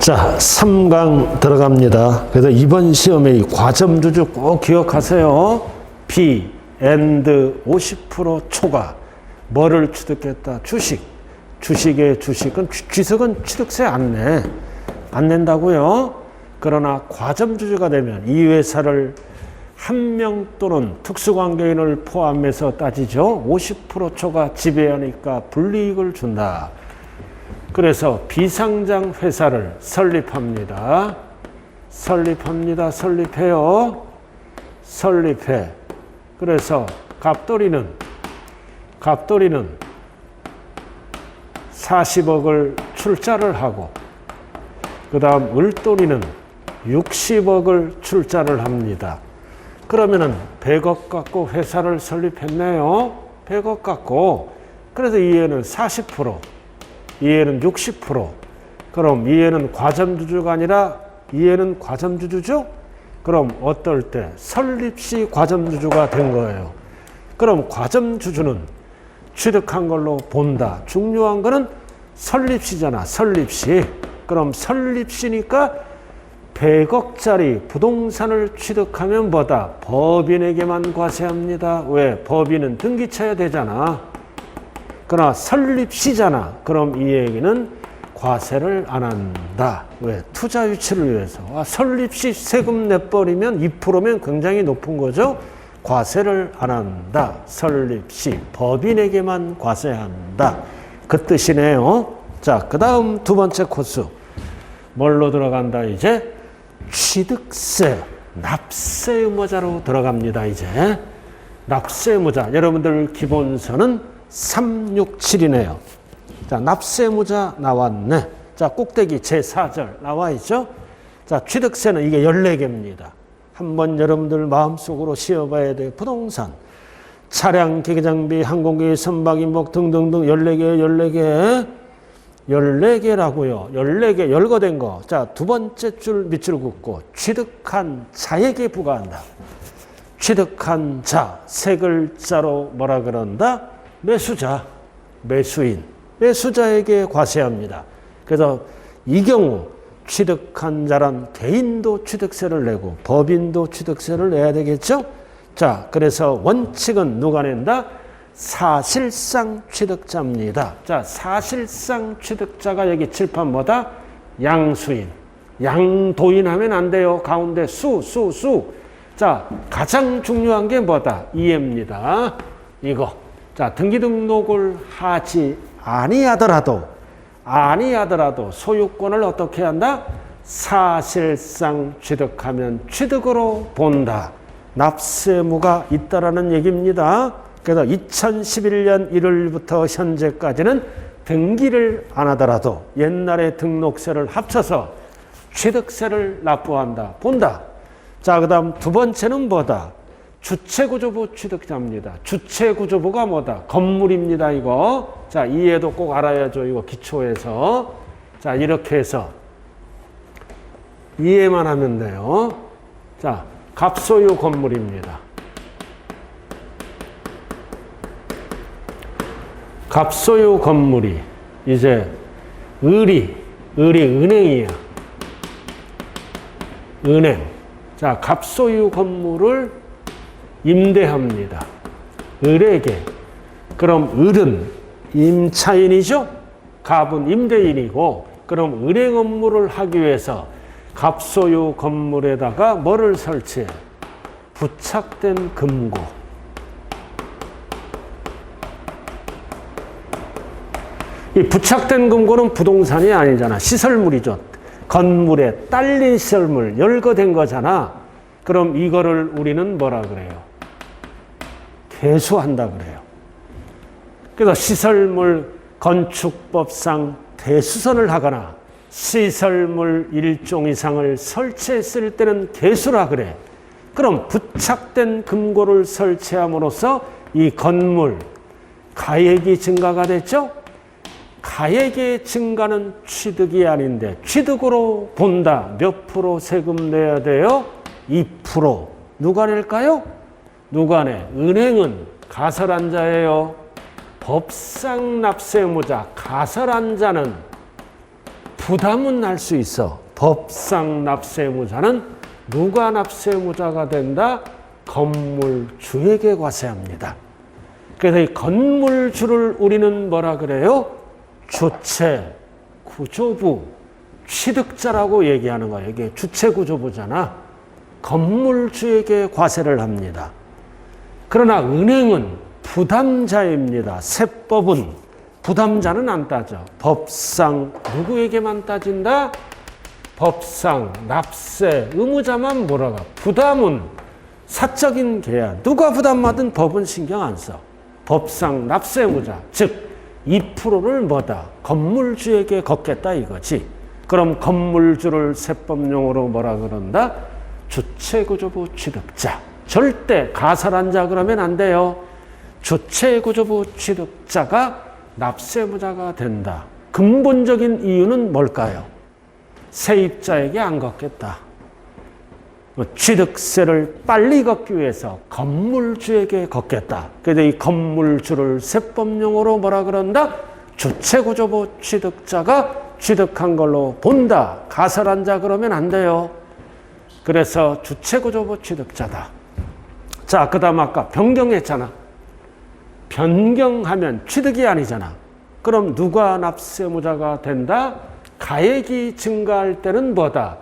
자, 3강 들어갑니다. 그래서 이번 시험에 이 과점주주 꼭 기억하세요. B, and 50% 초과. 뭐를 취득했다? 주식. 주식의 주식은, 주식은 취득세 안 내. 안 낸다고요. 그러나 과점주주가 되면 이 회사를 한 명 또는 특수관계인을 포함해서 따지죠. 50% 초과 지배하니까 불이익을 준다. 그래서 비상장 회사를 설립합니다. 설립해요. 설립해. 그래서 갑돌이는 40억을 출자를 하고, 그 다음 을돌이는 60억을 출자를 합니다. 그러면은 100억 갖고 회사를 설립했네요. 100억 갖고. 그래서 이해는 40%, 이해는 60%. 그럼 이해는 과점주주가 아니라 이해는 과점주주죠? 그럼 어떨 때? 설립 시 과점주주가 된 거예요. 그럼 과점주주는 취득한 걸로 본다. 중요한 거는 설립 시잖아. 설립 시. 그럼 설립 시니까 100억짜리 부동산을 취득하면 뭐다? 법인에게만 과세합니다. 왜? 법인은 등기쳐야 되잖아. 그러나 설립 시잖아. 그럼 이 얘기는 과세를 안 한다. 왜? 투자 유치를 위해서. 설립 시 세금 내버리면 2%면 굉장히 높은 거죠. 과세를 안 한다. 설립 시 법인에게만 과세한다. 그 뜻이네요. 자, 그 다음 두 번째 코스. 뭘로 들어간다 이제? 취득세, 납세 의무자로 들어갑니다. 이제 납세 의무자. 여러분들 기본서는 367이네요. 자, 납세 의무자 나왔네. 자, 꼭대기 제4절 나와 있죠. 자, 취득세는 이게 14개입니다. 한번 여러분들 마음속으로 씌워봐야 돼. 부동산, 차량, 기계장비, 항공기, 선박인목 등등등 14개. 14개라고요. 14개, 열거된 거. 자, 두 번째 줄 밑줄 긋고 취득한 자에게 부과한다. 취득한 자, 세 글자로 뭐라 그런다? 매수자, 매수인, 매수자에게 과세합니다. 그래서 이 경우 취득한 자란 개인도 취득세를 내고 법인도 취득세를 내야 되겠죠? 자, 그래서 원칙은 누가 낸다? 사실상 취득자입니다. 자, 사실상 취득자가 여기 칠판 뭐다? 양수인. 양도인 하면 안 돼요. 가운데 수. 자, 가장 중요한 게 뭐다? 이해입니다. 이거. 자, 등기 등록을 하지 아니하더라도 소유권을 어떻게 한다? 사실상 취득하면 취득으로 본다. 납세의무가 있다라는 얘기입니다. 그래서 2011년 1월부터 현재까지는 등기를 안 하더라도 옛날에 등록세를 합쳐서 취득세를 납부한다. 본다. 자, 그 다음 두 번째는 뭐다? 주체구조부 취득자입니다. 주체구조부가 뭐다? 건물입니다. 이거. 자, 이해도 꼭 알아야죠. 이거 기초에서. 자, 이렇게 해서 이해만 하면 돼요. 자, 갑소유 건물입니다. 갑소유 건물이 이제 을이 은행이야. 은행. 자, 갑소유 건물을 임대합니다. 을에게. 그럼 을은 임차인이죠? 갑은 임대인이고, 그럼 은행 업무를 하기 위해서 갑소유 건물에다가 뭐를 설치해? 부착된 금고. 이 부착된 금고는 부동산이 아니잖아. 시설물이죠. 건물에 딸린 시설물, 열거된 거잖아. 그럼 이거를 우리는 뭐라 그래요? 개수한다 그래요. 그래서 시설물 건축법상 대수선을 하거나 시설물 일종 이상을 설치했을 때는 개수라 그래. 그럼 부착된 금고를 설치함으로써 이 건물 가액이 증가가 됐죠? 가액의 증가는 취득이 아닌데 취득으로 본다. 몇 프로 세금 내야 돼요? 2%. 누가 낼까요? 누가 내? 은행은 가설한 자예요. 법상 납세 의무자. 가설한 자는 부담은 날 수 있어. 법상 납세무자는 누가 납세무자가 된다? 건물주에게 과세합니다. 그래서 이 건물주를 우리는 뭐라 그래요? 주체, 구조부, 취득자라고 얘기하는 거예요. 이게 주체 구조부잖아. 건물주에게 과세를 합니다. 그러나 은행은 부담자입니다. 세법은 부담자는 안 따져. 법상 누구에게만 따진다? 법상 납세 의무자만 몰아가. 부담은 사적인 계약. 누가 부담하든 법은 신경 안 써. 법상 납세 의무자. 즉 2%를 뭐다? 건물주에게 걷겠다 이거지. 그럼 건물주를 세법용어로 뭐라 그런다? 주체구조부 취득자. 절대 가설한 자 그러면 안 돼요. 주체구조부 취득자가 납세무자가 된다. 근본적인 이유는 뭘까요? 세입자에게 안 걷겠다. 취득세를 빨리 걷기 위해서 건물주에게 걷겠다. 그래서 이 건물주를 세법용어로 뭐라 그런다? 주체구조부 취득자가 취득한 걸로 본다. 가설한 자 그러면 안 돼요. 그래서 주체구조부 취득자다. 자, 그 다음 아까 변경했잖아. 변경하면 취득이 아니잖아. 그럼 누가 납세무자가 된다? 가액이 증가할 때는 뭐다?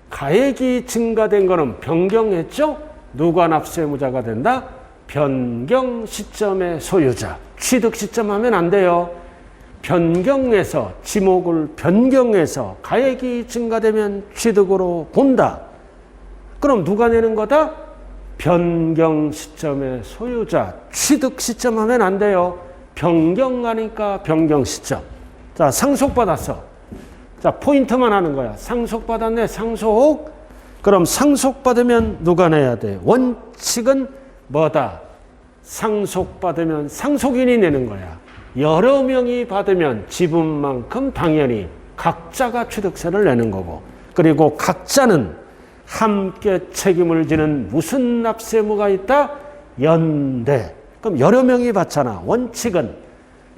가액이 증가된 거는 변경했죠? 누가 납세무자가 된다? 변경 시점의 소유자. 취득 시점 하면 안 돼요. 변경해서 지목을 변경해서 가액이 증가되면 취득으로 본다. 그럼 누가 내는 거다? 변경 시점의 소유자. 취득 시점 하면 안 돼요. 변경하니까 변경 시점. 자, 상속받았어. 자, 포인트만 하는 거야. 상속받았네, 상속. 그럼 상속받으면 누가 내야 돼? 원칙은 뭐다? 상속받으면 상속인이 내는 거야. 여러 명이 받으면 지분만큼 당연히 각자가 취득세를 내는 거고. 그리고 각자는 함께 책임을 지는 무슨 납세의무가 있다? 연대. 그럼 여러 명이 받잖아. 원칙은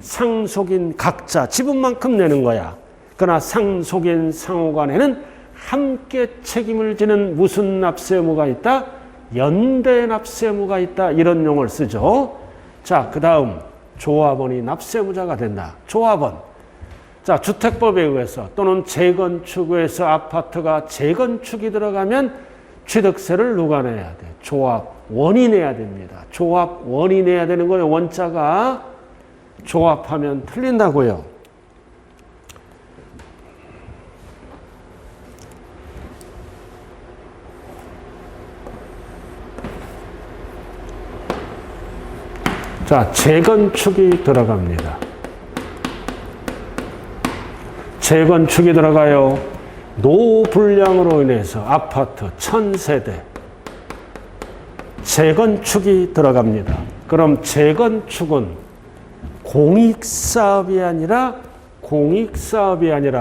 상속인 각자 지분만큼 내는 거야. 그러나 상속인 상호간에는 함께 책임을 지는 무슨 납세의무가 있다? 연대 납세의무가 있다. 이런 용어를 쓰죠. 자, 그 다음 조합원이 납세의무자가 된다. 조합원. 자, 주택법에 의해서 또는 재건축에서 아파트가 재건축이 들어가면 취득세를 누가 내야 돼? 조합원이 내야 됩니다. 조합원이 내야 되는 거예요. 원자가. 조합하면 틀린다고요. 자, 재건축이 들어갑니다. 재건축이 들어가요. 노불량으로 인해서 아파트 1000세대 재건축이 들어갑니다. 그럼 재건축은 공익사업이 아니라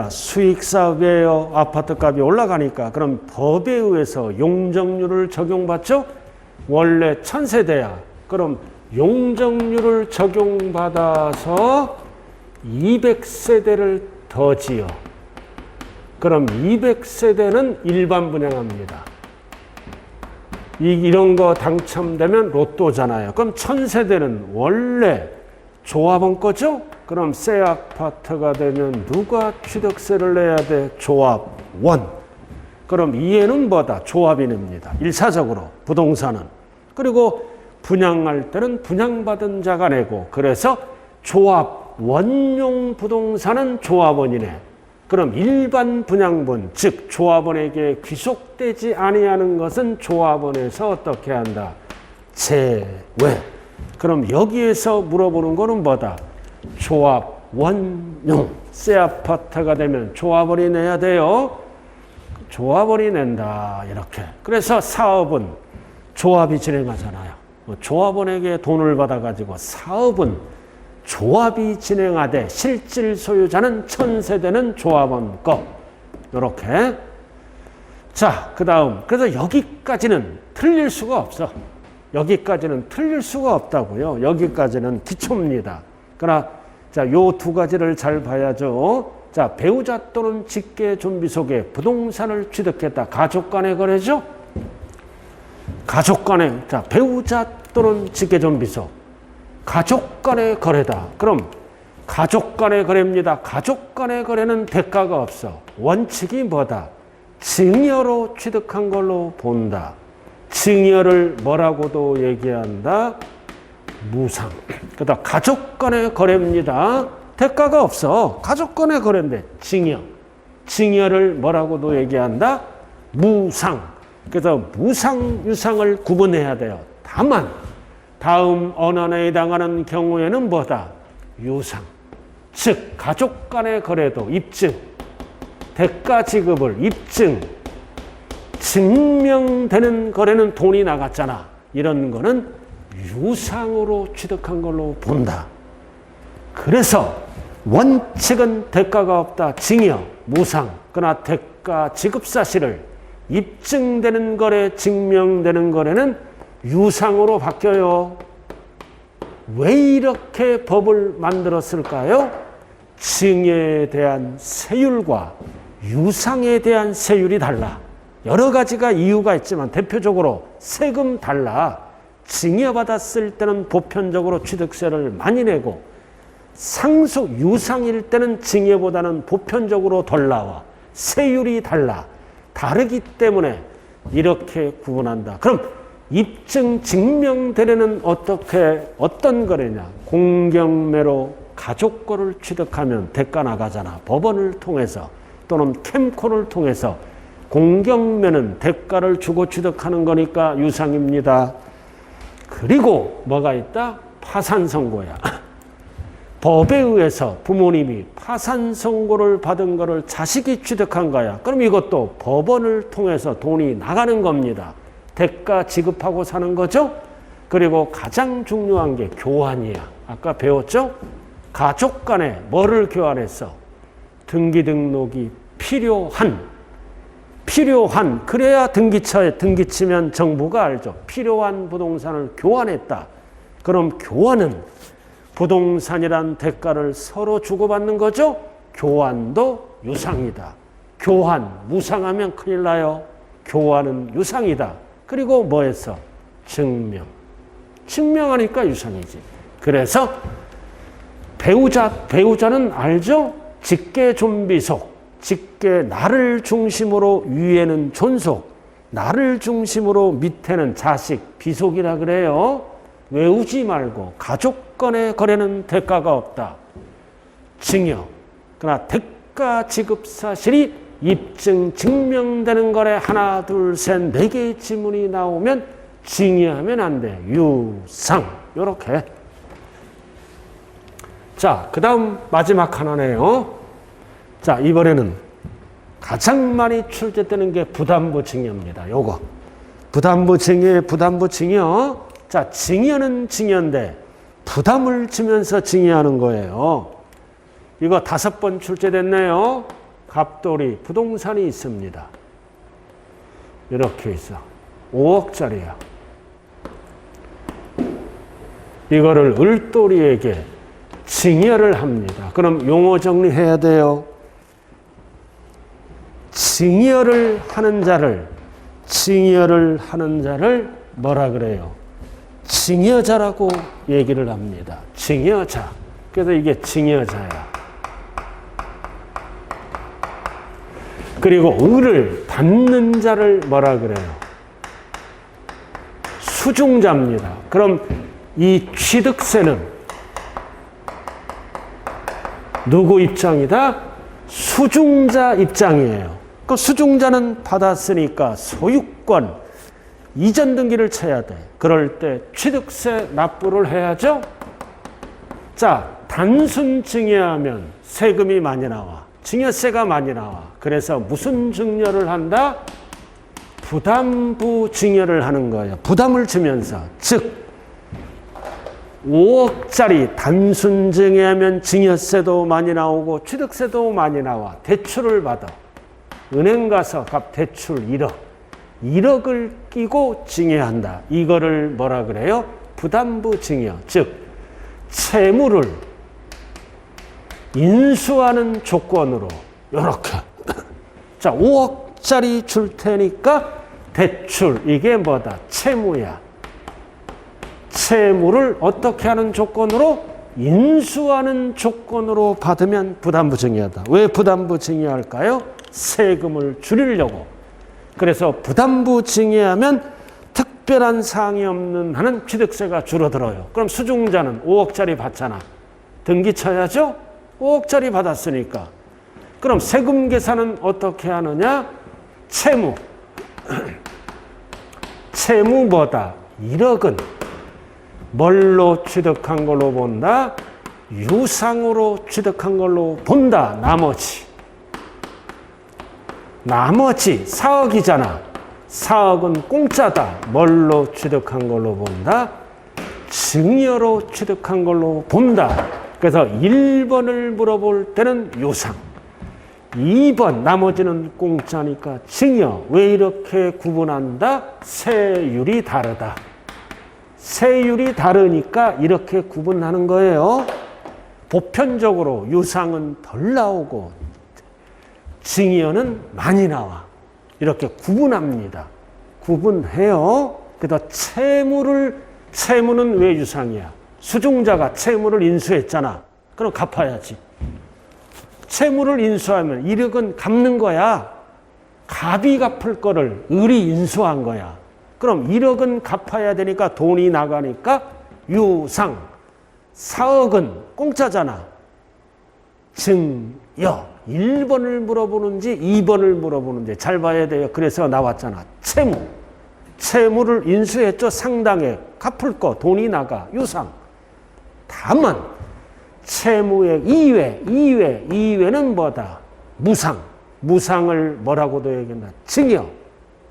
수익사업이에요. 아파트값이 올라가니까. 그럼 법에 의해서 용적률을 적용받죠? 원래 1000세대야. 그럼 용적률을 적용받아서 200세대를 더 지어. 그럼 200세대는 일반 분양합니다. 이런 거 당첨되면 로또잖아요. 그럼 1000세대는 원래 조합원 거죠? 그럼 새 아파트가 되면 누가 취득세를 내야 돼? 조합원. 그럼 이해는 뭐다? 조합이 냅니다. 1차적으로 부동산은. 그리고 분양할 때는 분양받은 자가 내고. 그래서 조합원용 부동산은 조합원이네. 그럼 일반 분양분, 즉 조합원에게 귀속되지 아니하는 것은 조합원에서 어떻게 한다? 제외. 그럼 여기에서 물어보는 거는 뭐다? 조합원용. 새 아파트가 되면 조합원이 내야 돼요. 조합원이 낸다. 이렇게. 그래서 사업은 조합이 진행하잖아요. 조합원에게 돈을 받아가지고 사업은 조합이 진행하되 실질 소유자는 1000세대는 조합원 거. 이렇게. 자, 그 다음. 그래서 여기까지는 틀릴 수가 없어. 여기까지는 틀릴 수가 없다고요. 여기까지는 기초입니다. 그러나 자, 요 두 가지를 잘 봐야죠. 자, 배우자 또는 직계 좀비 속에 부동산을 취득했다. 가족 간의 거래죠? 가족 간의, 자, 배우자 또는 직계 좀비 속. 가족 간의 거래다. 그럼 가족 간의 거래입니다. 가족 간의 거래는 대가가 없어. 원칙이 뭐다? 증여로 취득한 걸로 본다. 증여를 뭐라고도 얘기한다? 무상. 그다음 가족 간의 거래입니다. 대가가 없어. 가족 간의 거래인데 증여. 증여를 뭐라고도 얘기한다? 무상. 그래서 무상, 유상을 구분해야 돼요. 다만 다음 언원에 해당하는 경우에는 뭐다? 유상. 즉 가족 간의 거래도 입증, 대가 지급을 입증, 증명되는 거래는 돈이 나갔잖아. 이런 거는 유상으로 취득한 걸로 본다. 그래서 원칙은 대가가 없다. 증여, 무상. 그러나 대가 지급 사실을 입증되는 거래, 증명되는 거래는 유상으로 바뀌어요. 왜 이렇게 법을 만들었을까요? 증여에 대한 세율과 유상에 대한 세율이 달라. 여러 가지가 이유가 있지만 대표적으로 세금 달라. 증여받았을 때는 보편적으로 취득세를 많이 내고 상속 유상일 때는 증여보다는 보편적으로 덜 나와. 세율이 달라. 다르기 때문에 이렇게 구분한다. 그럼 입증 증명되려는 어떤 거래냐? 공경매로 가족 거를 취득하면 대가 나가잖아. 법원을 통해서 또는 캠코를 통해서 공경매는 대가를 주고 취득하는 거니까 유상입니다. 그리고 뭐가 있다? 파산 선고야. 법에 의해서 부모님이 파산 선고를 받은 거를 자식이 취득한 거야. 그럼 이것도 법원을 통해서 돈이 나가는 겁니다. 대가 지급하고 사는 거죠. 그리고 가장 중요한 게 교환이야. 아까 배웠죠? 가족 간에 뭐를 교환했어? 등기 등록이 필요한. 그래야 등기처에 등기치면 정부가 알죠. 필요한 부동산을 교환했다. 그럼 교환은 부동산이란 대가를 서로 주고받는 거죠. 교환도 유상이다. 교환 무상하면 큰일 나요. 교환은 유상이다. 그리고 뭐 했어? 증명하니까 유상이지. 그래서 배우자는 알죠? 직계 존비속. 직계 나를 중심으로 위에는 존속. 나를 중심으로 밑에는 자식, 비속이라 그래요. 외우지 말고 가족 간의 거래는 대가가 없다. 증여. 그러나 대가 지급 사실이 입증, 증명되는 거래 하나, 둘, 셋, 네 개의 지문이 나오면 증여하면 안 돼. 유상. 요렇게. 자, 그 다음 마지막 하나네요. 자, 이번에는 가장 많이 출제되는 게 부담부 증여입니다. 요거. 부담부 증여. 자, 증여는 증여인데 부담을 주면서 증여하는 거예요. 이거 5번 출제됐네요. 갑돌이 부동산이 있습니다. 이렇게 있어. 5억짜리야. 이거를 을돌이에게 증여를 합니다. 그럼 용어 정리해야 돼요. 증여를 하는 자를 뭐라 그래요? 증여자라고 얘기를 합니다. 증여자. 그래서 이게 증여자야. 그리고 을을 받는 자를 뭐라 그래요? 수중자입니다. 그럼 이 취득세는 누구 입장이다? 수중자 입장이에요. 그 수중자는 받았으니까 소유권, 이전 등기를 쳐야 돼. 그럴 때 취득세 납부를 해야죠. 자, 단순 증여하면 세금이 많이 나와. 증여세가 많이 나와. 그래서 무슨 증여를 한다? 부담부 증여를 하는 거예요. 부담을 주면서. 즉 5억짜리 단순 증여하면 증여세도 많이 나오고 취득세도 많이 나와. 대출을 받아. 은행 가서 갚 대출 1억. 1억을 끼고 증여한다. 이거를 뭐라 그래요? 부담부 증여. 즉 채무를 인수하는 조건으로 이렇게 자 5억짜리 줄 테니까 대출 이게 뭐다? 채무야. 채무를 어떻게 하는 조건으로? 인수하는 조건으로 받으면 부담부 증여하다. 왜 부담부 증여할까요? 세금을 줄이려고. 그래서 부담부 증여하면 특별한 사항이 없는 한은 취득세가 줄어들어요. 그럼 수중자는 5억짜리 받잖아. 등기 쳐야죠? 5억짜리 받았으니까. 그럼 세금 계산은 어떻게 하느냐? 채무. 채무 뭐다? 1억은 뭘로 취득한 걸로 본다? 유상으로 취득한 걸로 본다. 나머지 4억이잖아. 4억은 공짜다. 뭘로 취득한 걸로 본다? 증여로 취득한 걸로 본다. 그래서 1번을 물어볼 때는 유상, 2번 나머지는 공짜니까 증여. 왜 이렇게 구분한다? 세율이 다르다. 세율이 다르니까 이렇게 구분하는 거예요. 보편적으로 유상은 덜 나오고 증여는 많이 나와. 이렇게 구분합니다. 구분해요. 그래서 채무는 왜 유상이야? 수중자가 채무를 인수했잖아. 그럼 갚아야지. 채무를 인수하면 1억은 갚는 거야. 갑이 갚을 거를 을이 인수한 거야. 그럼 1억은 갚아야 되니까 돈이 나가니까 유상. 4억은 공짜잖아. 증여. 1번을 물어보는지 2번을 물어보는지 잘 봐야 돼요. 그래서 나왔잖아. 채무. 채무를 인수했죠. 상당에 갚을 거 돈이 나가. 유상. 다만 채무액 이외는 뭐다? 무상. 무상을 뭐라고도 얘기한다? 증여.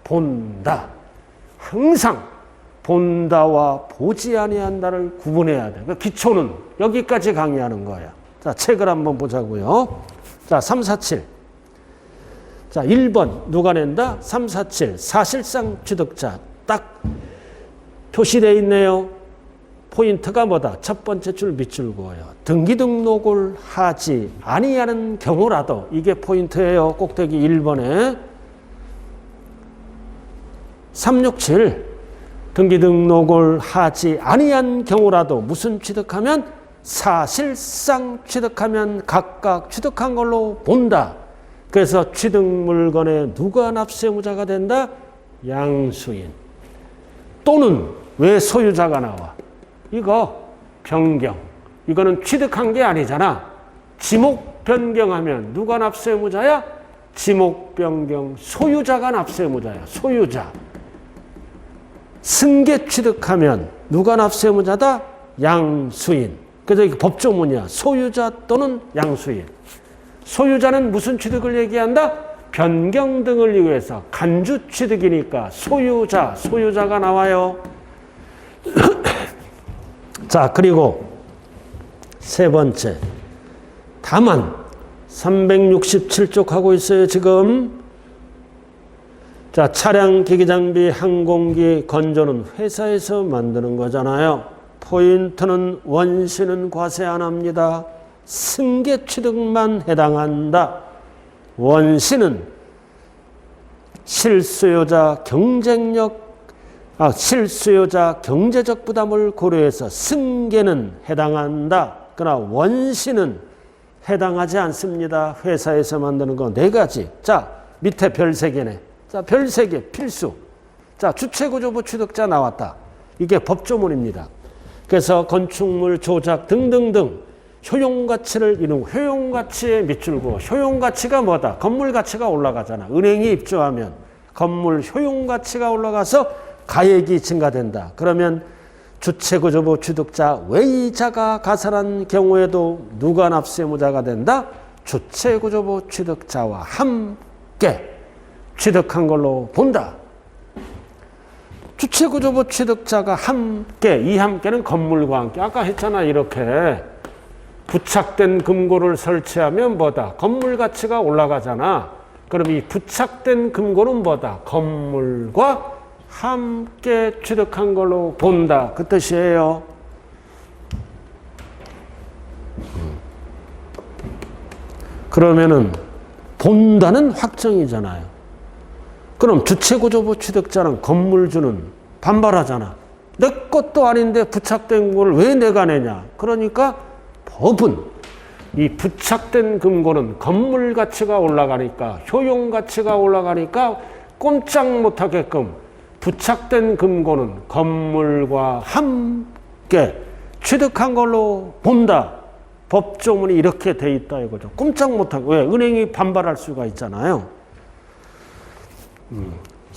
본다. 항상 본다와 보지 아니한다를 구분해야 돼. 그러니까 기초는 여기까지 강의하는 거야. 자, 책을 한번 보자고요. 자, 347. 자, 1번 누가 낸다? 347. 사실상 취득자. 딱 표시되어 있네요. 포인트가 뭐다? 첫 번째 줄 밑줄 그어요. 등기 등록을 하지 아니하는 경우라도 이게 포인트예요. 꼭대기 1번에 367. 등기 등록을 하지 아니한 경우라도 무슨 취득하면? 사실상 취득하면 각각 취득한 걸로 본다. 그래서 취득 물건에 누가 납세의무자가 된다? 양수인. 또는 왜 소유자가 나와? 이거 변경. 이거는 취득한 게 아니잖아. 지목 변경하면 누가 납세의무자야? 지목 변경 소유자가 납세의무자야. 소유자. 승계 취득하면 누가 납세의무자다? 양수인. 그래서 이게 법조문이야. 소유자 또는 양수인. 소유자는 무슨 취득을 얘기한다? 변경 등을 위해서 간주 취득이니까 소유자가 나와요. 자, 그리고 세 번째. 다만 367쪽 하고 있어요, 지금. 자, 차량, 기기, 장비, 항공기, 건조는 회사에서 만드는 거잖아요. 포인트는 원시는 과세 안 합니다. 승계 취득만 해당한다. 원시는 실수요자 경제적 부담을 고려해서 승계는 해당한다. 그러나 원시는 해당하지 않습니다. 회사에서 만드는 거 4가지. 자, 밑에 별 3개네. 자, 별 3개 필수. 자, 주체구조부 취득자 나왔다. 이게 법조문입니다. 그래서 건축물, 조작 등등등 효용가치를 이루고 효용가치의 밑줄고 효용가치가 뭐다? 건물가치가 올라가잖아. 은행이 입주하면 건물 효용가치가 올라가서 가액이 증가된다. 그러면 주체구조부 취득자 외이자가 가산한 경우에도 누가 납세의무자가 된다? 주체구조부 취득자와 함께 취득한 걸로 본다. 주체구조부 취득자가 함께, 이 함께는 건물과 함께. 아까 했잖아. 이렇게 부착된 금고를 설치하면 뭐다? 건물 가치가 올라가잖아. 그럼 이 부착된 금고는 뭐다? 건물과 함께 취득한 걸로 본다. 그 뜻이에요. 그러면은 본다는 확정이잖아요. 그럼 주체구조부 취득자는 건물주는 반발하잖아. 내 것도 아닌데 부착된 걸 왜 내가 내냐. 그러니까 법은 이 부착된 금고는 건물 가치가 올라가니까, 효용 가치가 올라가니까 꼼짝 못하게끔 부착된 금고는 건물과 함께 취득한 걸로 본다. 법조문이 이렇게 돼 있다 이거죠. 꼼짝 못하고. 왜? 은행이 반발할 수가 있잖아요.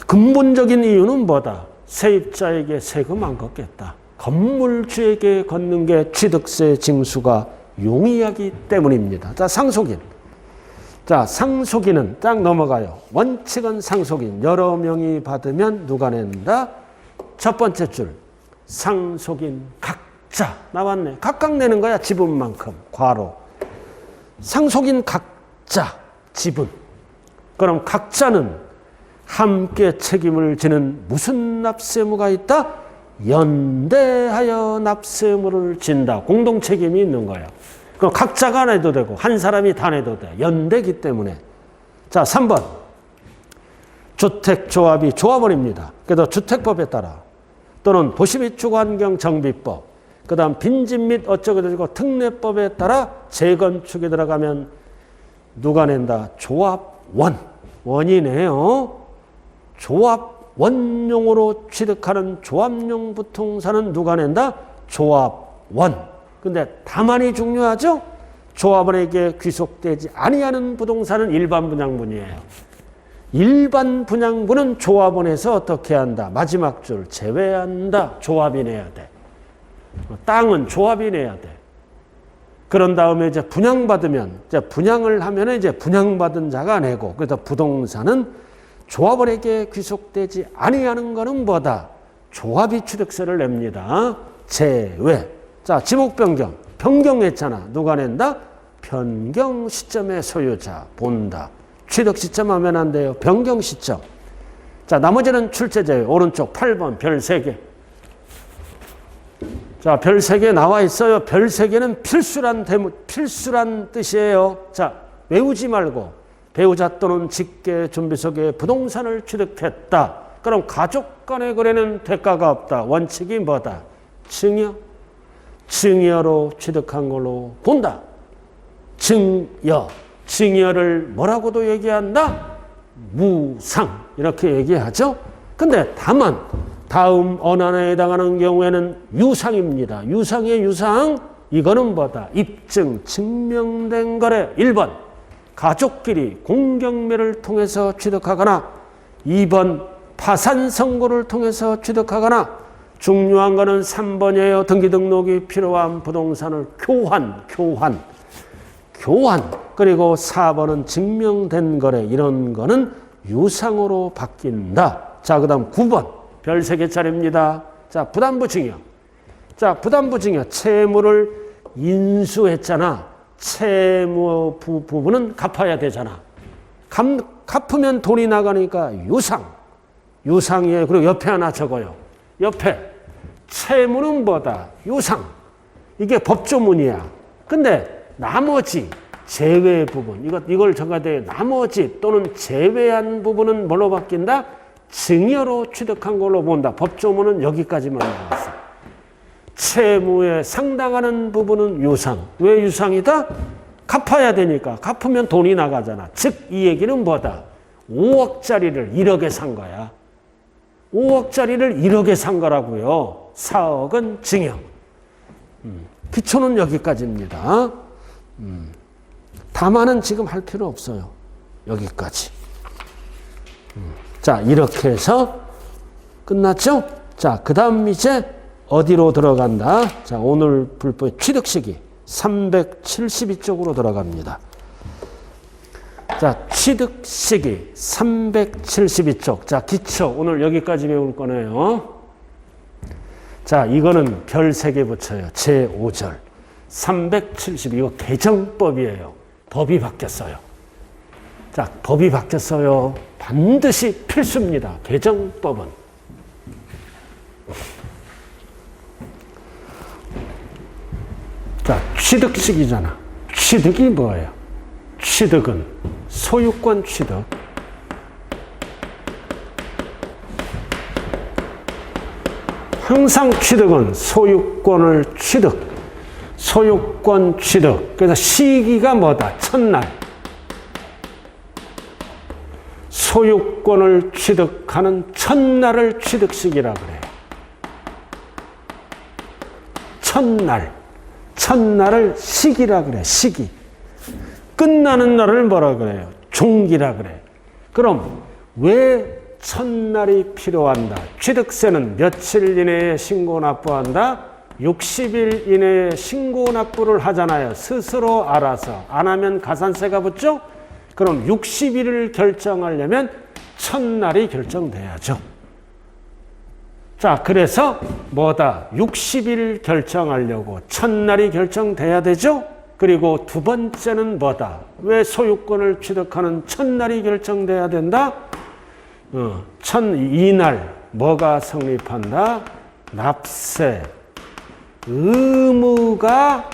근본적인 이유는 뭐다? 세입자에게 세금 안 걷겠다. 건물주에게 걷는 게 취득세 징수가 용이하기 때문입니다. 자, 상속인. 자, 상속인은 딱 넘어가요. 원칙은 상속인. 여러 명이 받으면 누가 낸다? 첫 번째 줄. 상속인 각자. 나왔네. 각각 내는 거야. 지분만큼. 괄호. 상속인 각자. 지분. 그럼 각자는 함께 책임을 지는 무슨 납세무가 있다? 연대하여 납세무를 진다. 공동 책임이 있는 거예요. 그럼 각자가 내도 되고 한 사람이 다 내도 돼. 연대기 때문에. 자, 3번. 주택조합이 조합원입니다. 그래서 주택법에 따라 또는 도시 및 주거환경 정비법, 그 다음 빈집 및 어쩌고저쩌고 특례법에 따라 재건축에 들어가면 누가 낸다? 조합원. 원이네요. 조합원용으로 취득하는 조합용 부동산은 누가 낸다? 조합원. 근데 다만이 중요하죠? 조합원에게 귀속되지 아니하는 부동산은 일반 분양분이에요. 일반 분양분은 조합원에서 어떻게 한다? 마지막 줄 제외한다. 조합이 내야 돼. 땅은 조합이 내야 돼. 그런 다음에 이제 분양받으면, 이제 분양을 하면 이제 분양받은 자가 내고, 그래서 부동산은 조합원에게 귀속되지 아니하는 것은 뭐다? 조합이 취득세를 냅니다. 제외. 자, 지목 변경. 변경했잖아. 누가 낸다? 변경 시점의 소유자 본다. 취득 시점 하면 안 돼요. 변경 시점. 자, 나머지는 출제 제외. 오른쪽 8번 별 3개. 자, 별 3개 나와 있어요. 별 3개는 필수란 뜻이에요. 자, 외우지 말고. 배우자 또는 직계 준비속에 부동산을 취득했다. 그럼 가족 간의 거래는 대가가 없다. 원칙이 뭐다? 증여. 증여로 취득한 걸로 본다. 증여. 증여를 뭐라고도 얘기한다? 무상. 이렇게 얘기하죠. 근데 다만 다음 언안에 해당하는 경우에는 유상입니다. 유상의 유상. 이거는 뭐다? 입증, 증명된 거래. 1번. 가족끼리 공경매를 통해서 취득하거나 2번 파산 선고를 통해서 취득하거나 중요한 거는 3번이에요. 등기 등록이 필요한 부동산을 교환. 그리고 4번은 증명된 거래. 이런 거는 유상으로 바뀐다. 자, 그 다음 9번 별 3개짜리입니다. 자, 부담부 증여. 자, 부담부 증여. 채무를 인수했잖아. 채무 부분은 갚아야 되잖아. 갚으면 돈이 나가니까 유상이에요. 그리고 옆에 하나 적어요. 옆에 채무는 뭐다? 유상. 이게 법조문이야. 근데 나머지 제외 부분, 이걸 적어야 돼요. 나머지 또는 제외한 부분은 뭘로 바뀐다? 증여로 취득한 걸로 본다. 법조문은 여기까지만 나왔어. 채무에 상당하는 부분은 유상. 왜 유상이다? 갚아야 되니까. 갚으면 돈이 나가잖아. 즉 이 얘기는 뭐다? 5억짜리를 1억에 산 거야. 5억짜리를 1억에 산 거라고요. 4억은 증여. 기초는 여기까지입니다. 다만은 지금 할 필요 없어요. 여기까지. 자, 이렇게 해서 끝났죠? 자, 그 다음 이제 어디로 들어간다? 자, 오늘 불법 취득시기 372쪽으로 들어갑니다. 자, 취득시기 372쪽. 자, 기초 오늘 여기까지 배울 거네요. 자, 이거는 별 3개 붙여요. 제5절 372. 이거 개정법이에요. 법이 바뀌었어요. 자, 법이 바뀌었어요. 반드시 필수입니다. 개정법은. 자, 취득식이잖아. 취득이 뭐예요? 취득은 소유권 취득. 항상 취득은 소유권을 취득. 소유권 취득. 그래서 시기가 뭐다? 첫날. 소유권을 취득하는 첫날을 취득시기라 그래요. 첫날. 첫날을 시기라 그래. 시기. 끝나는 날을 뭐라 그래요? 종기라 그래. 그럼 왜 첫날이 필요한다? 취득세는 며칠 이내에 신고 납부한다? 60일 이내에 신고 납부를 하잖아요. 스스로 알아서. 안 하면 가산세가 붙죠? 그럼 60일을 결정하려면 첫날이 결정돼야죠. 자, 그래서 뭐다? 60일 결정하려고 첫날이 결정돼야 되죠? 그리고 두 번째는 뭐다? 왜 소유권을 취득하는 첫날이 결정돼야 된다? 이날 뭐가 성립한다? 납세 의무가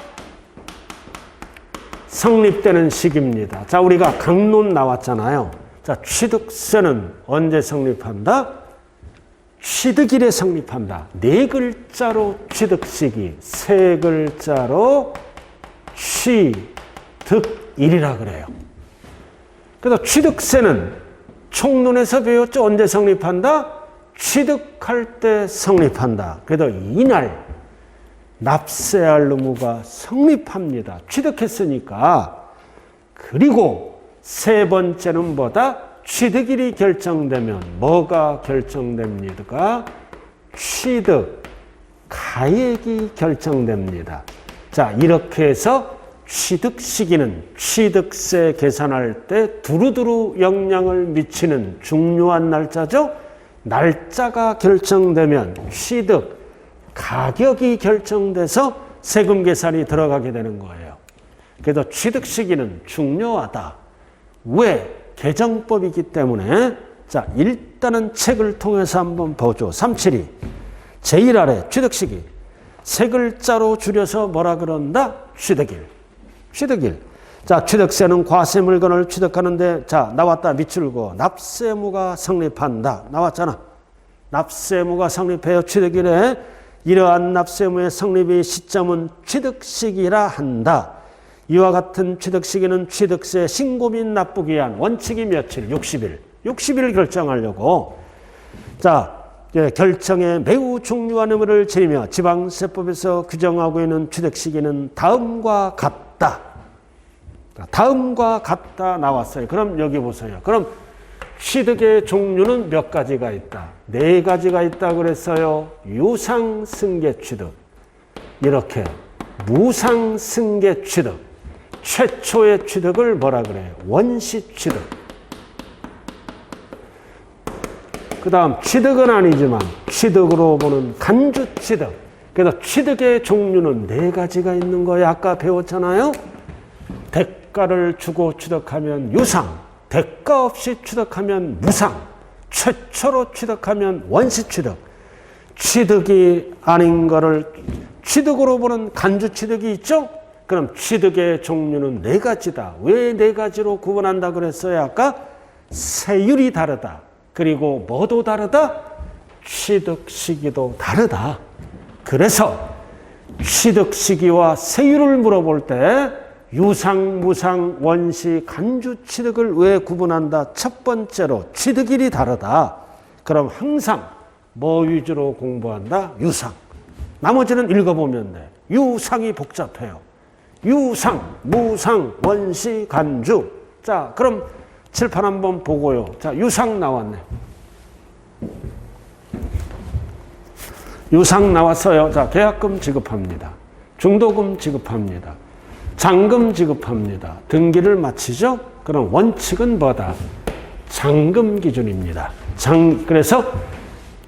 성립되는 시기입니다. 자, 우리가 강론 나왔잖아요. 자, 취득세는 언제 성립한다? 취득일에 성립한다. 네 글자로 취득시기, 세 글자로 취득일이라 그래요. 그래서 취득세는 총론에서 배웠죠. 언제 성립한다? 취득할 때 성립한다. 그래서 이날 납세할 의무가 성립합니다. 취득했으니까. 그리고 세 번째는 뭐다? 취득일이 결정되면 뭐가 결정됩니까? 취득 가액이 결정됩니다. 자, 이렇게 해서 취득 시기는 취득세 계산할 때 두루두루 영향을 미치는 중요한 날짜죠. 날짜가 결정되면 취득 가격이 결정돼서 세금 계산이 들어가게 되는 거예요. 그래서 취득 시기는 중요하다. 왜? 개정법이기 때문에. 자, 일단은 책을 통해서 한번 보죠. 372. 제일 아래 취득 시기. 세 글자로 줄여서 뭐라 그런다? 취득일. 취득일. 자, 취득세는 과세 물건을 취득하는데, 자, 나왔다. 밑줄고 납세무가 성립한다. 나왔잖아. 납세무가 성립해요. 취득일에. 이러한 납세무의 성립의 시점은 취득시기라 한다. 이와 같은 취득시기는 취득세 신고 및 납부기한 원칙이 며칠? 60일. 60일 결정하려고. 자, 결정에 매우 중요한 의무를 지니며 지방세법에서 규정하고 있는 취득시기는 다음과 같다. 다음과 같다 나왔어요. 그럼 여기 보세요. 그럼 취득의 종류는 몇 가지가 있다? 네 가지가 있다 그랬어요. 유상승계 취득. 이렇게 무상승계 취득. 최초의 취득을 뭐라 그래요? 원시 취득. 그 다음 취득은 아니지만 취득으로 보는 간주 취득. 그래서 취득의 종류는 네 가지가 있는 거예요. 아까 배웠잖아요. 대가를 주고 취득하면 유상, 대가 없이 취득하면 무상, 최초로 취득하면 원시 취득. 취득이 아닌 거를 취득으로 보는 간주 취득이 있죠? 그럼 취득의 종류는 네 가지다. 왜 네 가지로 구분한다 그랬어요? 아까 세율이 다르다. 그리고 뭐도 다르다? 취득 시기도 다르다. 그래서 취득 시기와 세율을 물어볼 때 유상, 무상, 원시, 간주 취득을 왜 구분한다? 첫 번째로 취득일이 다르다. 그럼 항상 뭐 위주로 공부한다? 유상. 나머지는 읽어보면 돼. 유상이 복잡해요. 유상, 무상, 원시, 간주. 자, 그럼 칠판 한번 보고요. 자, 유상 나왔네. 유상 나왔어요. 자, 계약금 지급합니다. 중도금 지급합니다. 잔금 지급합니다. 등기를 마치죠? 그럼 원칙은 뭐다? 잔금 기준입니다. 그래서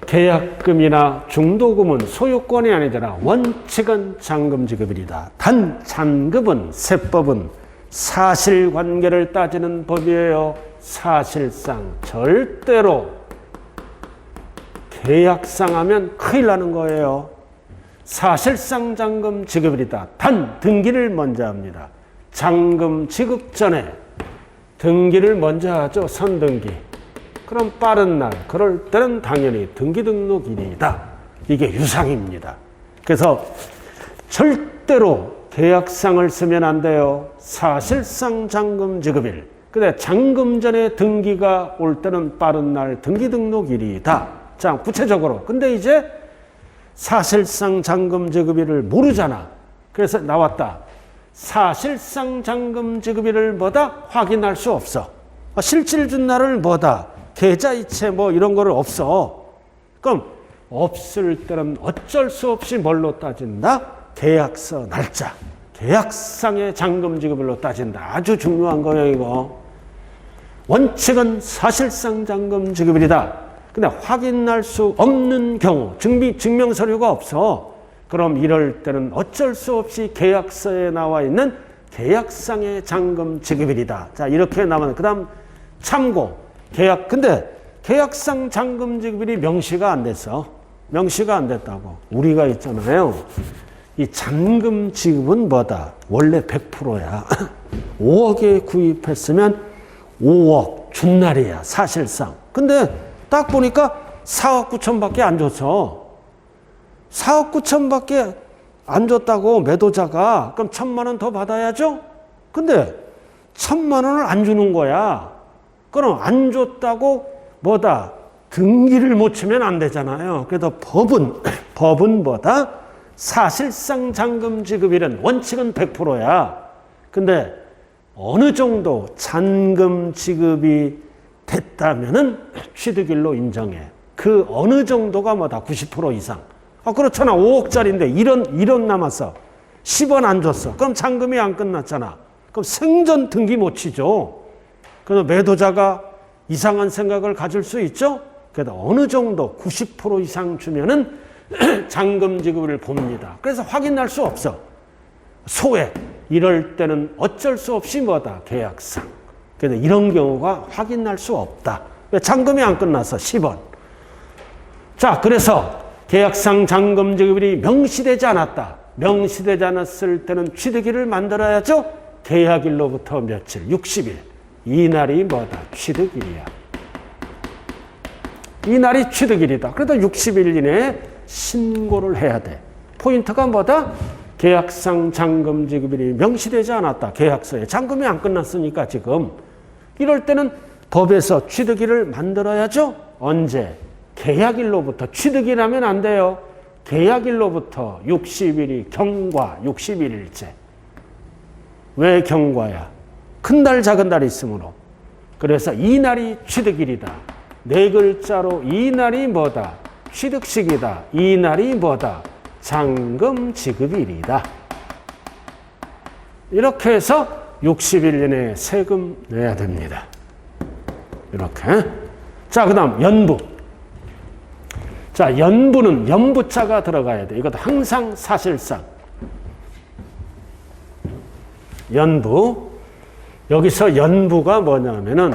계약금이나 중도금은 소유권이 아니더라. 원칙은 잔금 지급이다. 단 잔금은 세법은 사실관계를 따지는 법이에요. 사실상 절대로 계약상 하면 큰일 나는 거예요. 사실상 잔금 지급이다. 단 등기를 먼저 합니다. 잔금 지급 전에 등기를 먼저 하죠. 선등기. 그럼 빠른 날, 그럴 때는 당연히 등기등록일이다. 이게 유상입니다. 그래서 절대로 계약상을 쓰면 안 돼요. 사실상 잔금 지급일. 근데 잔금 전에 등기가 올 때는 빠른 날 등기등록일이다. 자, 구체적으로. 근데 이제 사실상 잔금 지급일을 모르잖아. 그래서 나왔다. 사실상 잔금 지급일을 뭐다? 확인할 수 없어. 실질 준 날을 뭐다? 계좌이체 뭐 이런 거를 없어. 그럼 없을 때는 어쩔 수 없이 뭘로 따진다? 계약서 날짜. 계약상의 잔금 지급일로 따진다. 아주 중요한 거예요, 이거. 원칙은 사실상 잔금 지급일이다. 근데 확인할 수 없는 경우, 증명서류가 없어. 그럼 이럴 때는 어쩔 수 없이 계약서에 나와 있는 계약상의 잔금 지급일이다. 자, 이렇게 나오면, 그 다음 참고. 근데 계약상 잔금 지급일이 명시가 안 됐어. 명시가 안 됐다고. 우리가 있잖아요. 이 잔금 지급은 뭐다? 원래 100%야. 5억에 구입했으면 5억 준 날이야, 사실상. 근데 딱 보니까 4억 9천밖에 안 줬어. 4억 9천밖에 안 줬다고 매도자가. 그럼 1,000만 원 더 받아야죠? 근데 1,000만 원을 안 주는 거야. 그럼 안 줬다고 뭐다? 등기를 못 치면 안 되잖아요. 그래서 법은 뭐다? 사실상 잔금 지급일은 원칙은 100%야. 근데 어느 정도 잔금 지급이 됐다면은 취득일로 인정해. 그 어느 정도가 뭐다? 90% 이상. 그렇잖아. 5억짜리인데 1원 남았어. 10원 안 줬어. 그럼 잔금이 안 끝났잖아. 그럼 생전 등기 못 치죠. 그래서 매도자가 이상한 생각을 가질 수 있죠. 그래도 어느 정도 90% 이상 주면은 잔금 지급을 봅니다. 그래서 확인할 수 없어. 소액. 이럴 때는 어쩔 수 없이 뭐다? 계약상. 그래서 이런 경우가 확인할 수 없다. 왜? 잔금이 안 끝났어. 10원. 자, 그래서 계약상 잔금 지급일이 명시되지 않았다. 명시되지 않았을 때는 취득일을 만들어야죠. 계약일로부터 며칠? 60일. 이 날이 뭐다? 취득일이야. 이 날이 취득일이다. 그래도 60일 이내에 신고를 해야 돼. 포인트가 뭐다? 계약상 잔금 지급일이 명시되지 않았다. 계약서에. 잔금이 안 끝났으니까 지금. 이럴 때는 법에서 취득일을 만들어야죠. 언제? 계약일로부터. 취득일하면 안 돼요. 계약일로부터 60일이 경과 60일일째. 왜 경과야? 큰 달 작은 달이 있으므로. 그래서 이 날이 취득일이다. 네 글자로 이 날이 뭐다? 취득식이다. 이 날이 뭐다? 잔금 지급일이다. 이렇게 해서 60일 이내에 세금 내야 됩니다. 이렇게. 자, 그 다음 연부. 자, 연부는 연부자가 들어가야 돼. 이것도 항상 사실상. 연부. 여기서 연부가 뭐냐면은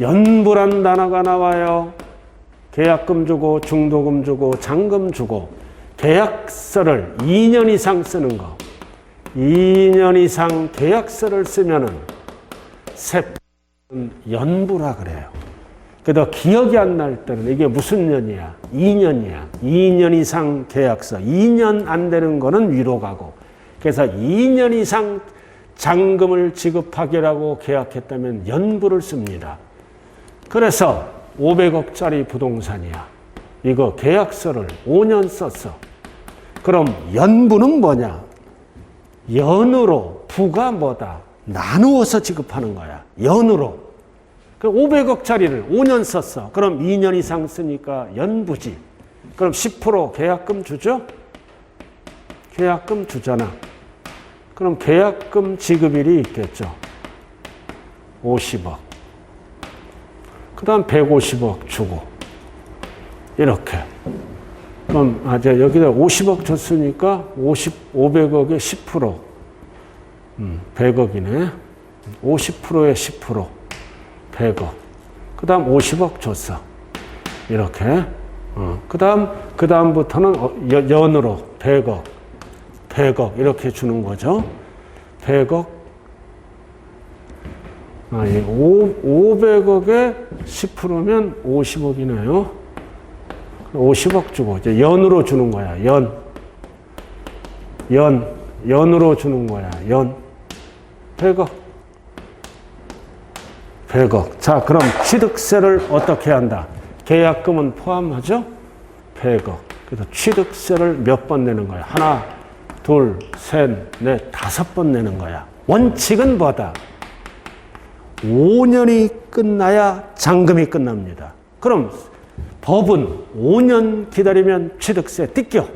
연부란 단어가 나와요. 계약금 주고 중도금 주고 잔금 주고 계약서를 2년 이상 쓰는 거. 2년 이상 계약서를 쓰면은 세법은 연부라 그래요. 그래도 기억이 안 날 때는 이게 무슨 년이야? 2년이야. 2년 이상 계약서. 2년 안 되는 거는 위로 가고. 그래서 2년 이상 잔금을 지급하기라고 계약했다면 연부를 씁니다. 그래서 500억짜리 부동산이야. 이거 계약서를 5년 썼어. 그럼 연부는 뭐냐? 연으로 부가 뭐다? 나누어서 지급하는 거야. 연으로. 500억짜리를 5년 썼어. 그럼 2년 이상 쓰니까 연부지. 그럼 10% 계약금 주죠? 계약금 주잖아. 그럼 계약금 지급일이 있겠죠. 50억. 그 다음 150억 주고. 이렇게. 그럼, 여기다 50억 줬으니까 500억에 10%. 100억이네. 50%에 10%. 100억. 그 다음 50억 줬어. 이렇게. 그 다음부터는 연으로 100억. 100억. 이렇게 주는 거죠. 100억? 아니, 500억에 10%면 50억이네요. 50억 주고, 이제 연으로 주는 거야, 연으로 주는 거야, 100억. 100억. 자, 그럼 취득세를 어떻게 한다? 계약금은 포함하죠? 100억. 그래서 취득세를 몇 번 내는 거야? 하나, 둘, 셋, 넷, 5번 내는 거야. 원칙은 뭐다? 5년이 끝나야 잔금이 끝납니다. 그럼 법은 5년 기다리면 취득세 뜯겨.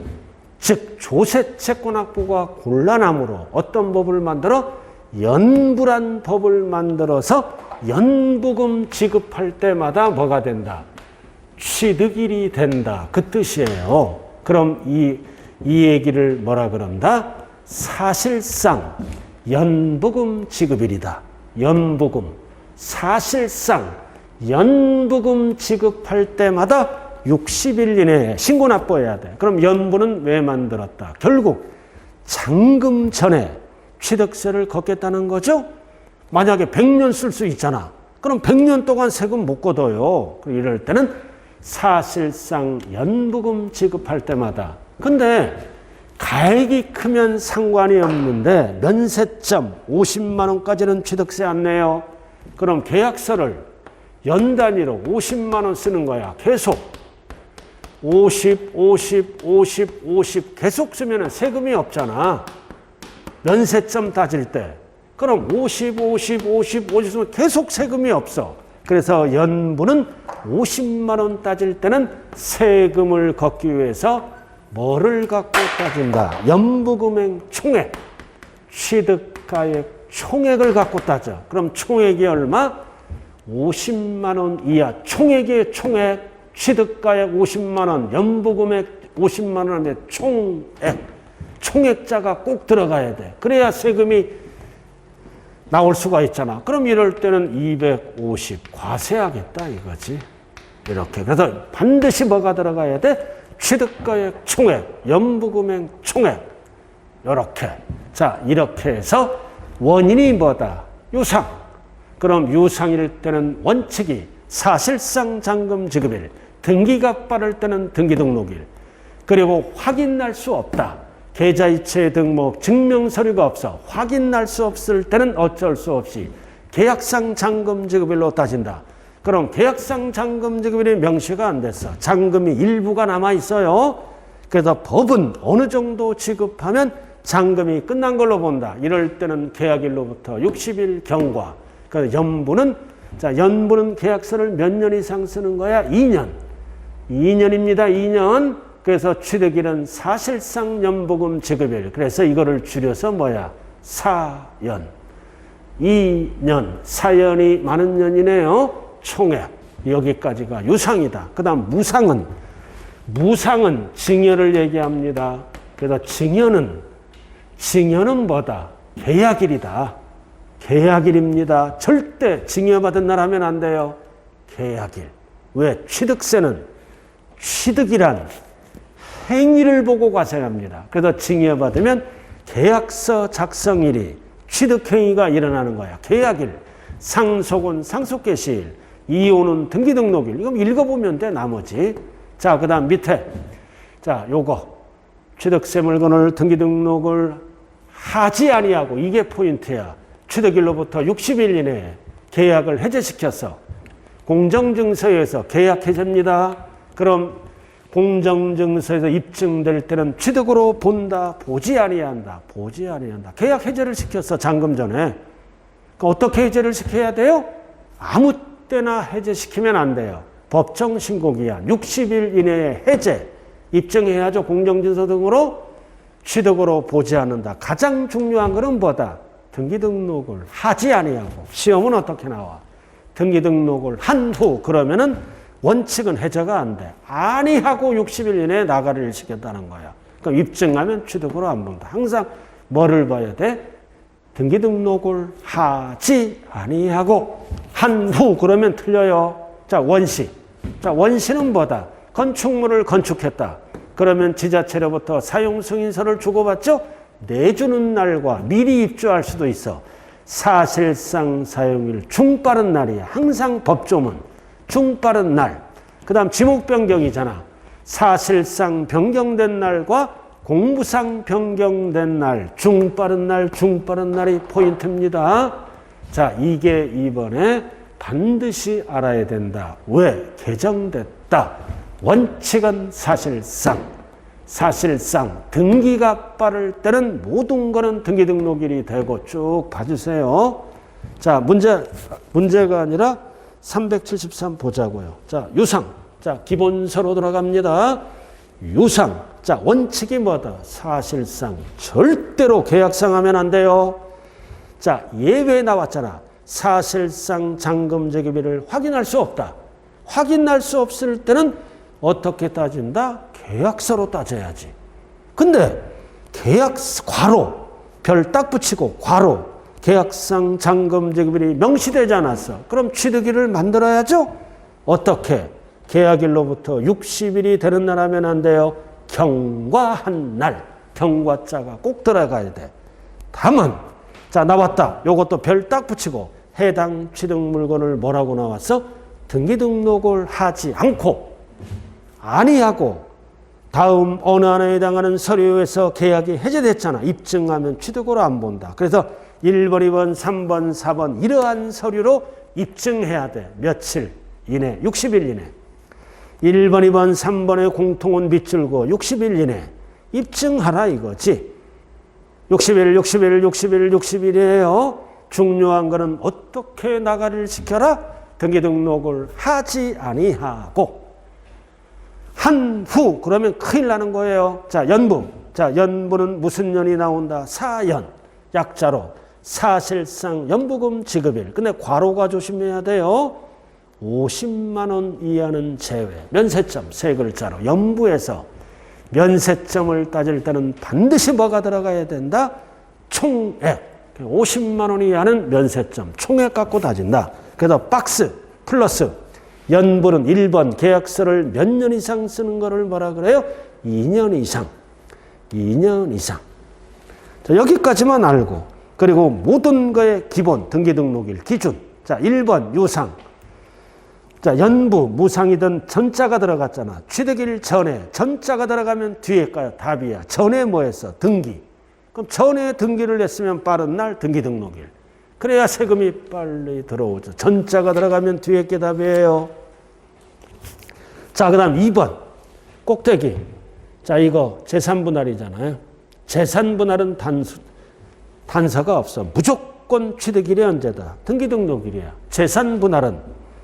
즉 조세 채권 확보가 곤란하므로 어떤 법을 만들어? 연부란 법을 만들어서 연부금 지급할 때마다 뭐가 된다? 취득일이 된다. 그 뜻이에요. 그럼 이 얘기를 뭐라 그런다? 사실상 연부금 지급일이다. 연부금. 사실상 연부금 지급할 때마다 60일 이내에 신고 납부해야 돼. 그럼 연부는 왜 만들었다? 결국 잔금 전에 취득세를 걷겠다는 거죠? 만약에 100년 쓸 수 있잖아. 그럼 100년 동안 세금 못 걷어요. 이럴 때는 사실상 연부금 지급할 때마다. 근데 가액이 크면 상관이 없는데 면세점 50만 원까지는 취득세 안 내요. 그럼 계약서를 연 단위로 50만 원 쓰는 거야. 계속 50 계속 쓰면 세금이 없잖아. 면세점 따질 때. 그럼 50 쓰면 계속 세금이 없어. 그래서 연부는 50만 원 따질 때는 세금을 걷기 위해서 뭐를 갖고 따진다? 연부금액 총액, 취득가액 총액을 갖고 따져. 그럼 총액이 얼마? 50만 원 이하. 총액의 총액, 취득가액 50만 원, 연부금액 50만 원의 총액. 총액자가 꼭 들어가야 돼. 그래야 세금이 나올 수가 있잖아. 그럼 이럴 때는 250 과세하겠다 이거지. 이렇게. 그래서 반드시 뭐가 들어가야 돼? 취득가액 총액, 연부금액 총액. 이렇게. 자, 이렇게 해서 원인이 뭐다? 유상. 그럼 유상일 때는 원칙이 사실상 잔금 지급일, 등기가 빠를 때는 등기 등록일. 그리고 확인할 수 없다. 계좌이체 등록 증명서류가 없어. 확인할 수 없을 때는 어쩔 수 없이 계약상 잔금 지급일로 따진다. 그럼 계약상 잔금 지급일이 명시가 안 됐어. 잔금이 일부가 남아 있어요. 그래서 법은 어느 정도 지급하면 잔금이 끝난 걸로 본다. 이럴 때는 계약일로부터 60일 경과. 그래서 연부는 계약서를 몇 년 이상 쓰는 거야? 2년. 2년입니다. 2년. 그래서 취득일은 사실상 연부금 지급일. 그래서 이거를 줄여서 뭐야? 사연. 2년. 사연이 많은 년이네요. 총액. 여기까지가 유상이다. 그 다음 무상은 증여를 얘기합니다. 그래서 증여는 뭐다? 계약일이다. 계약일입니다. 절대 증여받은 날 하면 안 돼요. 계약일. 왜? 취득세는 취득이란 행위를 보고 과세합니다. 그래서 증여받으면 계약서 작성일이 취득행위가 일어나는 거야. 계약일, 상속은 상속개시일, 이혼은 등기등록일. 이거 읽어보면 돼, 나머지. 자, 그 다음 밑에. 자, 요거. 취득세 물건을 등기등록을 하지 아니하고, 이게 포인트야. 취득일로부터 60일 이내에 계약을 해제시켰어. 공정증서에서 계약 해제입니다. 그럼 공정증서에서 입증될 때는 취득으로 본다, 보지 아니한다. 보지 아니한다. 계약 해제를 시켰어, 잔금 전에. 어떻게 해제를 시켜야 돼요? 아무 때나 해제시키면 안 돼요. 법정 신고기한 60일 이내에 해제, 입증해야죠. 공정증서 등으로 취득으로 보지 않는다. 가장 중요한 것은 뭐다? 등기등록을 하지 아니하고. 시험은 어떻게 나와? 등기등록을 한 후 그러면은 원칙은 해제가 안 돼. 아니하고 60일 이내에 나가리를 시켰다는 거야. 그럼 입증하면 취득으로 안 본다. 항상 뭐를 봐야 돼? 등기등록을 하지 아니하고 한 후 그러면 틀려요. 자, 원시. 자, 원시는 뭐다? 건축물을 건축했다. 그러면 지자체로부터 사용승인서를 주고받죠? 내주는 날과 미리 입주할 수도 있어. 사실상 사용일 중빠른 날이야. 항상 법조문 중빠른 날. 그 다음 지목 변경이잖아. 사실상 변경된 날과 공부상 변경된 날, 중빠른 날이 포인트입니다. 자, 이게 이번에 반드시 알아야 된다. 왜? 개정됐다. 원칙은 사실상 등기가 빠를 때는 모든 거는 등기 등록일이 되고 쭉 봐주세요. 자, 문제가 아니라 373 보자고요. 자, 유상. 자, 기본서로 들어갑니다. 유상. 자, 원칙이 뭐다? 사실상 절대로 계약상 하면 안 돼요. 자, 예외 나왔잖아. 사실상 잔금 제기비를 확인할 수 없다. 확인할 수 없을 때는 어떻게 따진다? 계약서로 따져야지. 근데 계약 괄호 별 딱 붙이고 괄호 계약상 잔금 제기비를 명시되지 않았어. 그럼 취득일을 만들어야죠. 어떻게? 계약일로부터 60일이 되는 날 하면 안 돼요. 경과한 날. 경과자가 꼭 들어가야 돼. 다만 자, 나왔다. 요것도 별 딱 붙이고 해당 취득 물건을 뭐라고 나왔어? 등기 등록을 하지 않고 아니하고 다음 어느 하나에 해당하는 서류에서 계약이 해제됐잖아. 입증하면 취득으로 안 본다. 그래서 1번, 2번, 3번, 4번 이러한 서류로 입증해야 돼. 며칠 이내? 60일 이내. 1번, 2번, 3번의 공통은 밑줄고 60일 이내 입증하라 이거지. 60일이에요. 중요한 거는 어떻게 나가리를 시켜라? 등기 등록을 하지 아니하고 한 후 그러면 큰일 나는 거예요. 자, 연부. 자, 연부는 무슨 년이 나온다? 사연. 약자로 사실상 연부금 지급일. 근데 괄호가 조심해야 돼요. 50만 원 이하는 제외. 면세점 세 글자로 연부에서 면세점을 따질 때는 반드시 뭐가 들어가야 된다? 총액. 50만 원 이하는 면세점. 총액 갖고 따진다. 그래서 박스 플러스 연부는 1번 계약서를 몇 년 이상 쓰는 거를 뭐라 그래요? 2년 이상. 2년 이상. 자, 여기까지만 알고 그리고 모든 거의 기본 등기등록일 기준. 자, 1번 유상. 자, 연부 무상이든 전자가 들어갔잖아. 취득일 전에 전자가 들어가면 뒤에 가요. 답이야. 전에 뭐 했어? 등기. 그럼 전에 등기를 했으면 빠른 날 등기등록일. 그래야 세금이 빨리 들어오죠. 전자가 들어가면 뒤에 게 답이에요. 자, 그 다음 2번 꼭대기. 자, 이거 재산분할이잖아요. 재산분할은 단서가 없어. 무조건 취득일이 언제다? 등기등록일이야. 재산분할은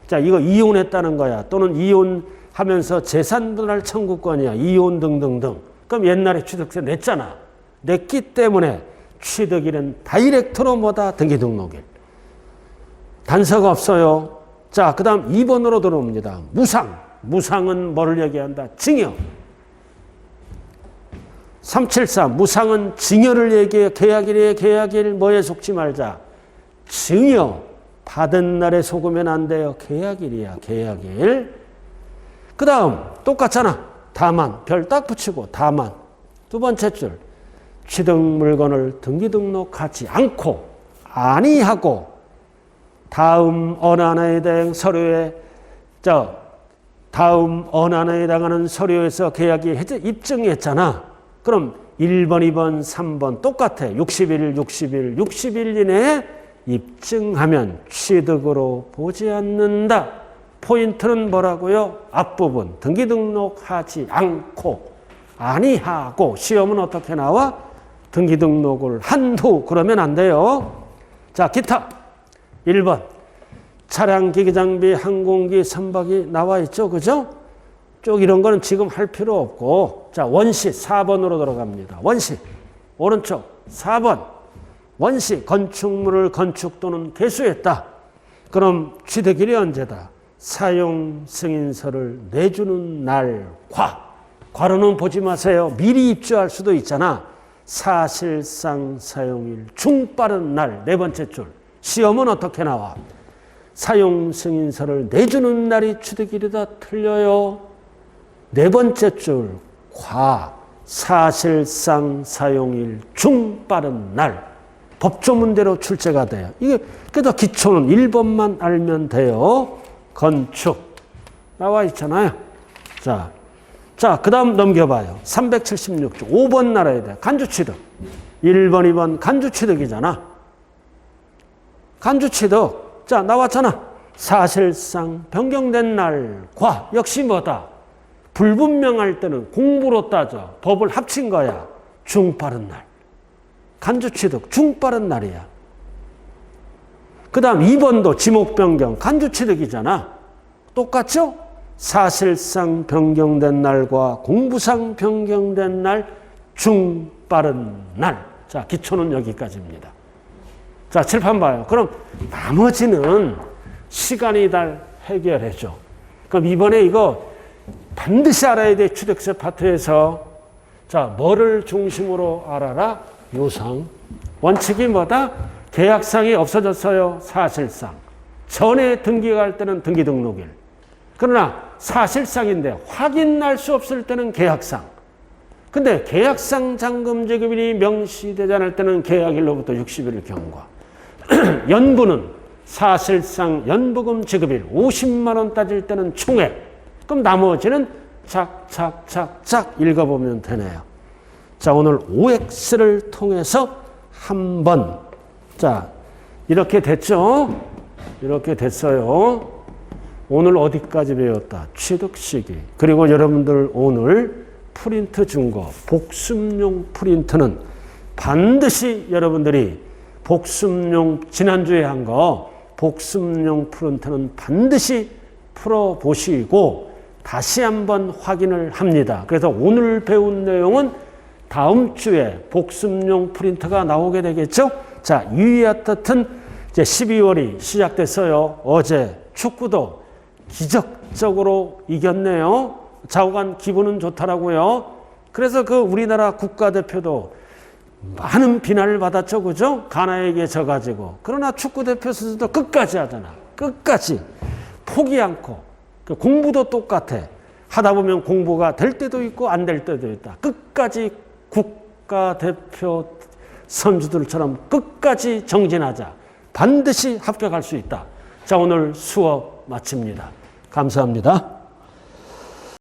자, 이거 이혼했다는 거야. 또는 이혼하면서 재산분할 청구권이야. 이혼 등등등. 그럼 옛날에 취득세 냈잖아. 냈기 때문에 취득일은 다이렉트로 뭐다? 등기등록일. 단서가 없어요. 자, 그 다음 2번으로 들어옵니다. 무상. 무상은 뭐를 얘기한다? 증여. 374. 무상은 증여를 얘기해. 계약일이에요. 계약일 뭐에 속지 말자. 증여. 받은 날에 속으면 안 돼요. 계약일이야. 계약일. 그 다음 똑같잖아. 다만. 별 딱 붙이고 다만. 두 번째 줄. 취득 물건을 등기 등록하지 않고 아니하고 다음 어느 하나에 대한 서류에 다음 어느 하나에 해당하는 서류에서 계약이 입증했잖아. 그럼 1번, 2번, 3번 똑같아. 60일 이내에 입증하면 취득으로 보지 않는다. 포인트는 뭐라고요? 앞부분 등기 등록하지 않고 아니하고 시험은 어떻게 나와? 등기 등록을 한 후 그러면 안 돼요. 자, 기타 1번 차량, 기기, 장비, 항공기, 선박이 나와 있죠. 그죠? 쭉 이런 거는 지금 할 필요 없고 자, 원시 4번으로 들어갑니다. 원시 오른쪽 4번 원시 건축물을 건축 또는 개수했다. 그럼 취득일이 언제다? 사용 승인서를 내주는 날과 괄호는 보지 마세요. 미리 입주할 수도 있잖아. 사실상 사용일 중빠른 날 네 번째 줄. 시험은 어떻게 나와? 사용 승인서를 내주는 날이 취득일이다. 틀려요. 네 번째 줄. 사실상 사용일 중 빠른 날. 법조문대로 출제가 돼요. 이게 그래도 기초는 1번만 알면 돼요. 건축 나와 있잖아요. 자, 그 다음 넘겨봐요. 376조 5번 나라에 돼. 간주취득. 1번, 2번 간주취득이잖아. 간주취득. 자, 나왔잖아. 사실상 변경된 날과 역시 뭐다? 불분명할 때는 공부로 따져. 법을 합친 거야. 중 빠른 날. 간주취득 중 빠른 날이야. 그 다음 2번도 지목변경 간주취득이잖아. 똑같죠? 사실상 변경된 날과 공부상 변경된 날 중 빠른 날. 자, 기초는 여기까지입니다. 자, 칠판 봐요. 그럼 나머지는 시간이 달 해결해줘. 그럼 이번에 이거 반드시 알아야 돼. 취득세 파트에서. 자, 뭐를 중심으로 알아라? 요상. 원칙이 뭐다? 계약상이 없어졌어요. 사실상. 전에 등기할 때는 등기 등록일. 그러나 사실상인데 확인할 수 없을 때는 계약상. 근데 계약상 잔금 지급일이 명시되지 않을 때는 계약일로부터 60일 경과. 연부는 사실상 연부금 지급일 50만 원 따질 때는 총액. 그럼 나머지는 착착착착 읽어보면 되네요. 자, 오늘 OX를 통해서 한번. 자, 이렇게 됐죠? 이렇게 됐어요. 오늘 어디까지 배웠다? 취득 시기. 그리고 여러분들 오늘 프린트 준 거, 복습용 프린트는 반드시 여러분들이 복습용, 지난주에 한 거, 복습용 프린트는 반드시 풀어보시고 다시 한번 확인을 합니다. 그래서 오늘 배운 내용은 다음 주에 복습용 프린트가 나오게 되겠죠? 자, 이와 같은 이제 12월이 시작됐어요. 어제 축구도 기적적으로 이겼네요. 좌우간 기분은 좋더라고요. 그래서 그 우리나라 국가대표도 많은 비난을 받았죠. 그죠? 가나에게 져가지고. 그러나 축구대표 선수도 끝까지 하잖아. 끝까지. 포기 않고. 공부도 똑같아. 하다 보면 공부가 될 때도 있고 안 될 때도 있다. 끝까지 국가대표 선수들처럼 끝까지 정진하자. 반드시 합격할 수 있다. 자, 오늘 수업 마칩니다. 감사합니다.